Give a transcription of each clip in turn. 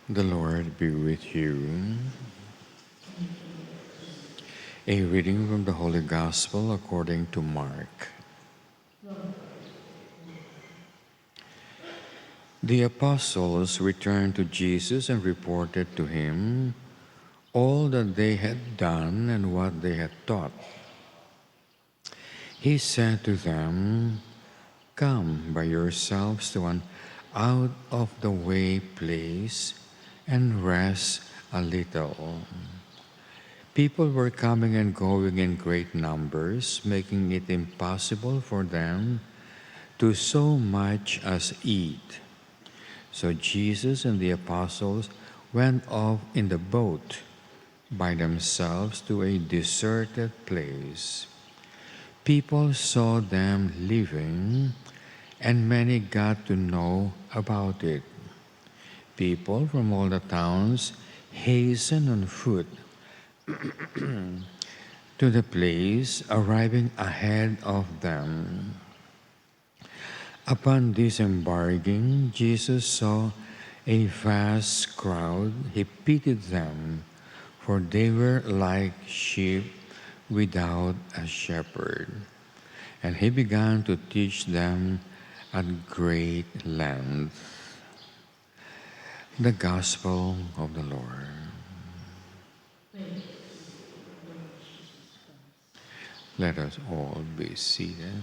The Lord be with you. A reading from the Holy Gospel according to Mark. The apostles returned to Jesus and reported to him all that they had done and what they had taught. He said to them, "Come by yourselves to an out-of-the-way place and rest a little." People were coming and going in great numbers, making it impossible for them to so much as eat. So Jesus and the apostles went off in the boat by themselves to a deserted place. People saw them leaving, and many got to know about it. People from all the towns hastened on foot to the place, arriving ahead of them. Upon disembarking, Jesus saw a vast crowd. He pitied them, for they were like sheep without a shepherd. And he began to teach them at great length. The Gospel of the Lord. Let us all be seated.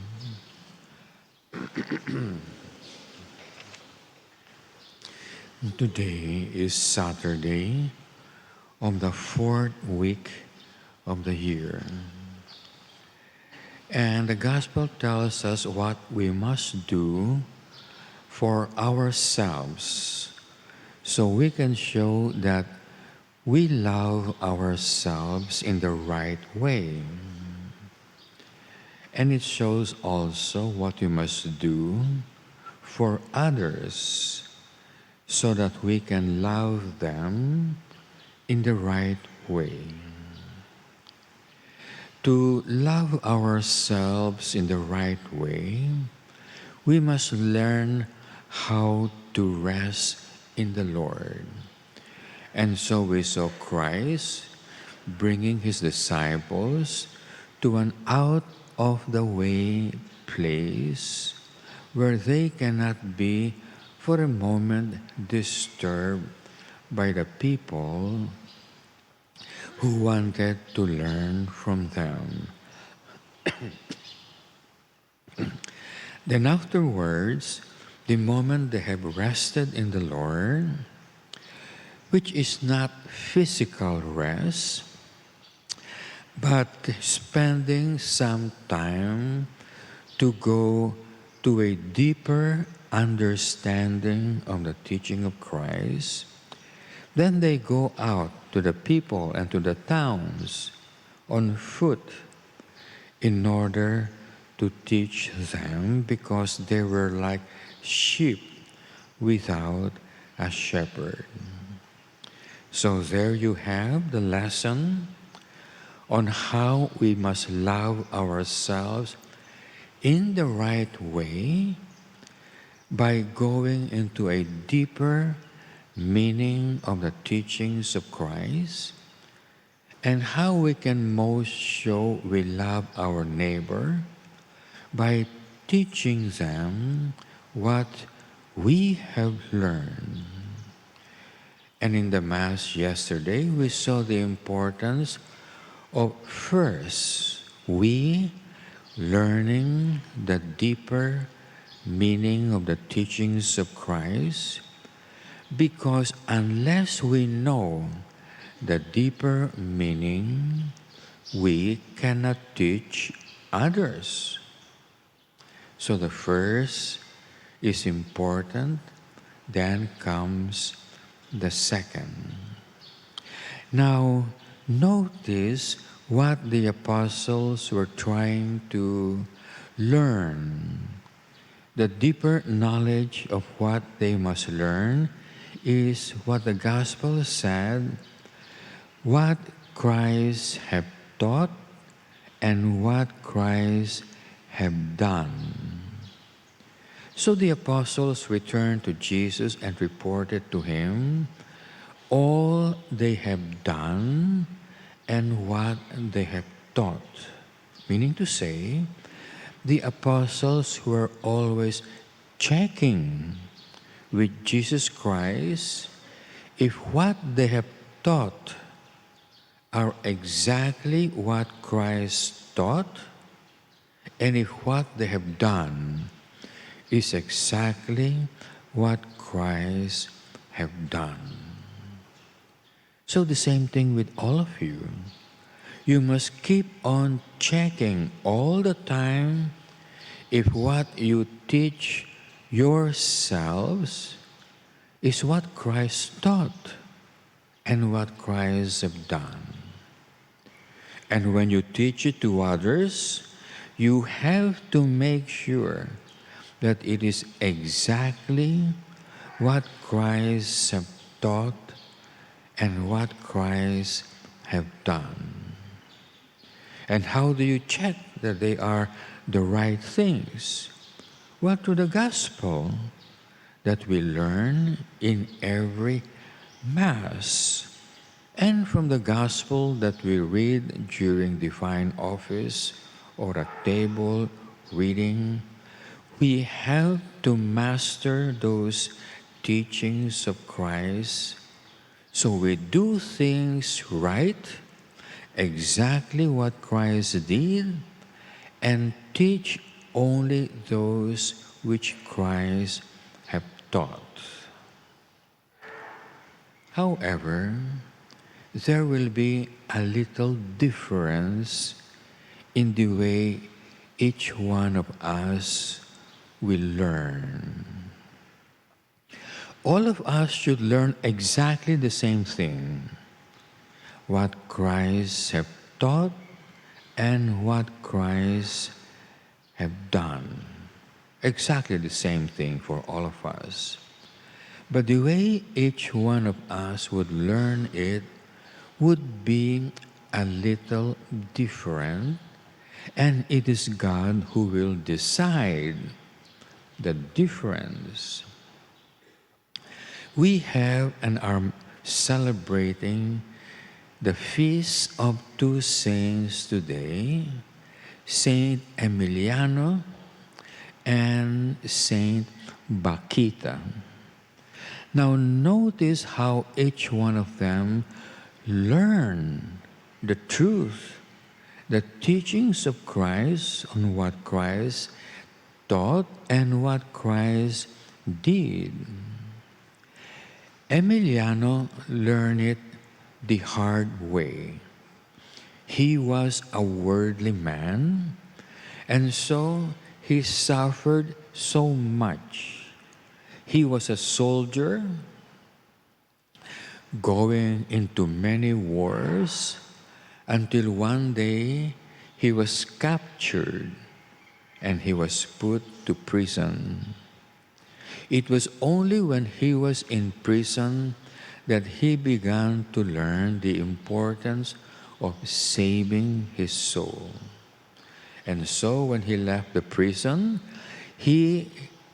Today is Saturday of the fourth week of the year. And the Gospel tells us what we must do for ourselves so we can show that we love ourselves in the right way. And it shows also what we must do for others so that we can love them in the right way. To love ourselves in the right way, we must learn how to rest in the Lord. And so we saw Christ bringing his disciples to an out-of-the-way place where they cannot be for a moment disturbed by the people who wanted to learn from them. Then afterwards, the moment they have rested in the Lord, which is not physical rest, but spending some time to go to a deeper understanding of the teaching of Christ, then they go out to the people and to the towns on foot in order to teach them, because they were like sheep without a shepherd. So there you have the lesson on how we must love ourselves in the right way by going into a deeper meaning of the teachings of Christ, and how we can most show we love our neighbor by teaching them what we have learned. And in the Mass yesterday, we saw the importance of first, we learning the deeper meaning of the teachings of Christ, because unless we know the deeper meaning, we cannot teach others. So the first is important, then comes the second. Now, notice what the apostles were trying to learn. The deeper knowledge of what they must learn is what the Gospel said, what Christ have taught and what Christ have done. So the apostles returned to Jesus and reported to him all they have done and what they have taught. Meaning to say, the apostles were always checking with Jesus Christ if what they have taught are exactly what Christ taught, and if what they have done is exactly what Christ have done. So the same thing with all of you. You must keep on checking all the time if what you teach yourselves is what Christ taught and what Christ have done. And when you teach it to others, you have to make sure that it is exactly what Christ have taught and what Christ have done. And how do you check that they are the right things? Well, through the gospel that we learn in every Mass, and from the gospel that we read during divine office or at table reading. We have to master those teachings of Christ so we do things right, exactly what Christ did, and teach only those which Christ have taught. However, there will be a little difference in the way each one of us will learn. All of us should learn exactly the same thing, what Christ have taught and what Christ have done. Exactly the same thing for all of us. But the way each one of us would learn it would be a little different, and it is God who will decide the difference. We have and are celebrating the feast of two saints today, Saint Emiliano and Saint Bakhita. Now notice how each one of them learn the truth, the teachings of Christ on what Christ taught and what Christ did. Emiliano learned it the hard way. He was a worldly man, and so he suffered so much. He was a soldier going into many wars until one day he was captured and he was put to prison. It was only when he was in prison that he began to learn the importance of saving his soul. And so when he left the prison, he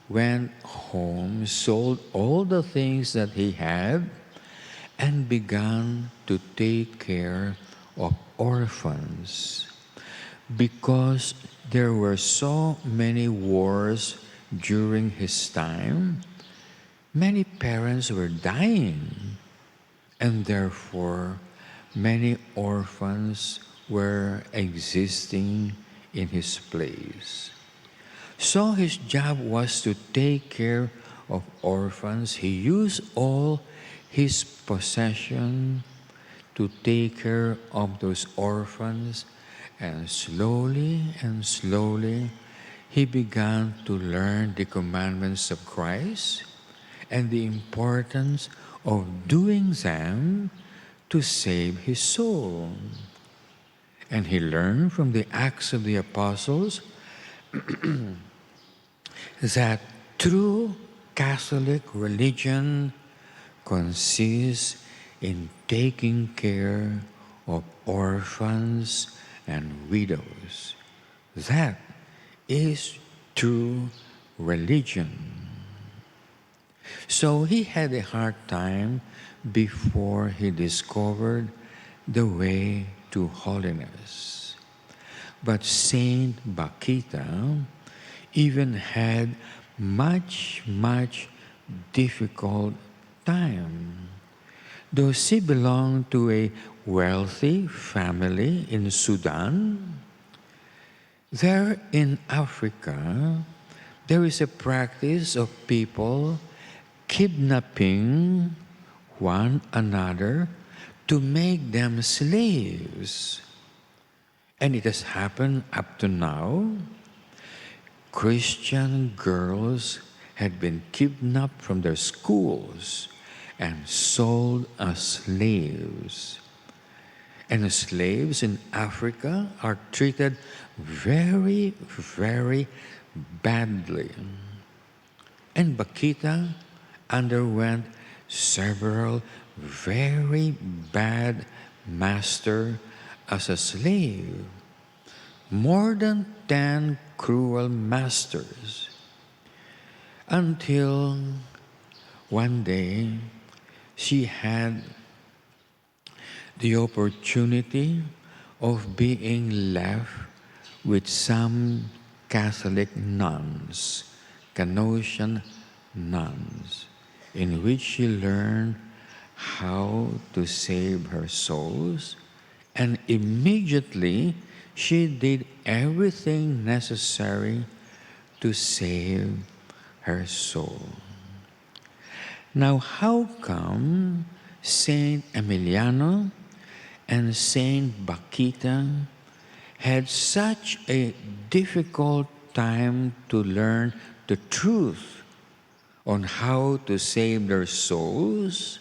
went home, sold all the things that he had, and began to take care of orphans. Because there were so many wars during his time, many parents were dying, and therefore many orphans were existing in his place. So his job was to take care of orphans. He used all his possession to take care of those orphans, and slowly, he began to learn the commandments of Christ and the importance of doing them to save his soul. And he learned from the Acts of the Apostles that true Catholic religion consists in taking care of orphans and widows. That is true religion. So he had a hard time before he discovered the way to holiness. But Saint Bakhita even had much difficult time. Though she belonged to a wealthy family in Sudan, there in Africa, there is a practice of people kidnapping one another to make them slaves. And it has happened up to now. Christian girls had been kidnapped from their schools and sold as slaves. And slaves in Africa are treated very badly. And Bakhita underwent several very bad masters as a slave. More than 10 cruel masters. Until one day she had the opportunity of being left with some Catholic nuns, Canossian nuns, in which she learned how to save her souls, and immediately she did everything necessary to save her soul. Now, how come Saint Emiliano and Saint Bakhita had such a difficult time to learn the truth on how to save their souls?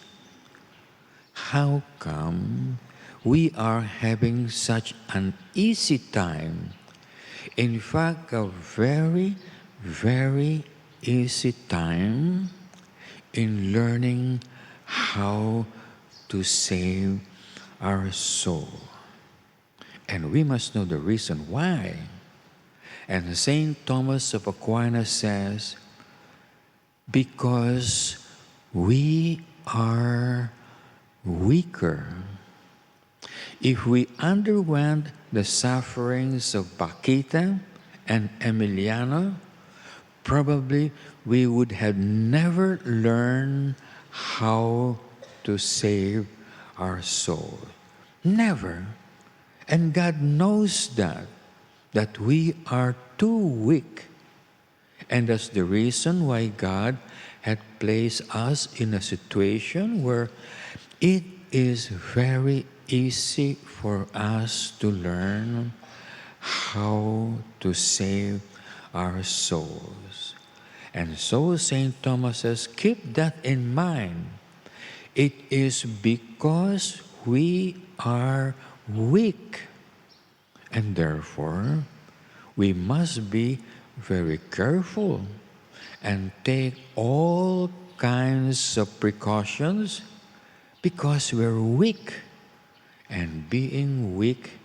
How come we are having such an easy time? In fact, a very easy time in learning how to save our soul. And we must know the reason why. And St. Thomas of Aquin says, because we are weaker. If we underwent the sufferings of Bakhita and Emiliano, probably we would have never learned how to save our soul. Never. And God knows that we are too weak. And that's the reason why God had placed us in a situation where it is very easy for us to learn how to save our souls. And so St. Thomas says, keep that in mind. It is because we are weak. And therefore, we must be very careful and take all kinds of precautions because we're weak. And being weak,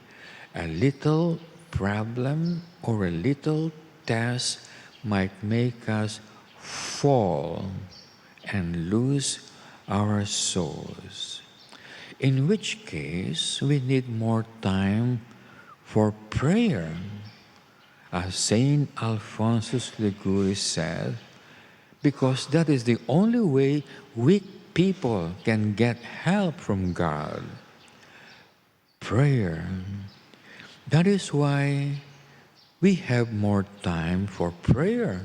a little problem or a little test might make us fall and lose our souls. In which case, we need more time for prayer. As Saint Alphonsus Liguori said, because that is the only way weak people can get help from God. Prayer. That is why we have more time for prayer.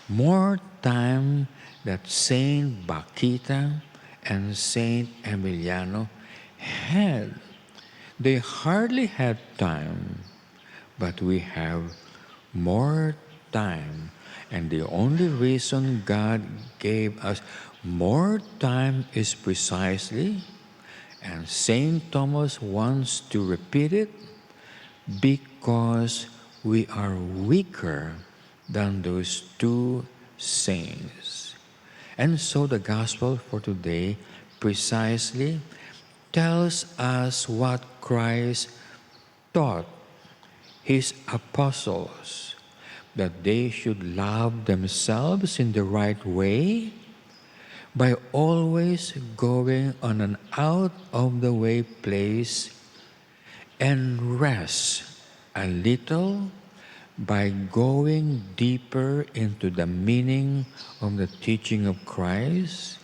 More time that Saint Bakhita and Saint Emiliano had. They hardly had time, but we have more time. And the only reason God gave us more time is precisely, and St. Thomas wants to repeat it, because we are weaker than those two saints. And so the gospel for today precisely tells us what Christ taught his apostles. that they should love themselves in the right way by always going on an out of the way place and rest a little by going deeper into the meaning of the teaching of Christ.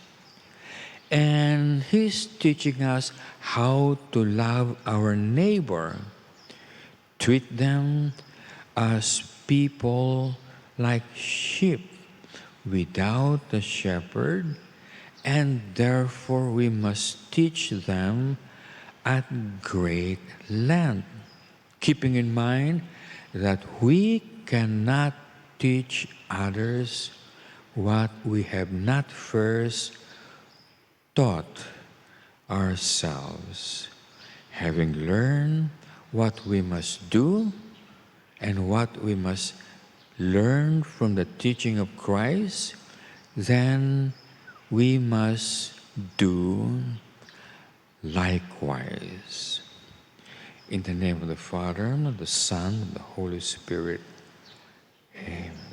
And He's teaching us how to love our neighbor, treat them as people like sheep without a shepherd, and therefore we must teach them at great length, keeping in mind that we cannot teach others what we have not first taught ourselves. Having learned what we must do and what we must learn from the teaching of Christ, then we must do likewise. In the name of the Father, and of the Son, and of the Holy Spirit. Amen.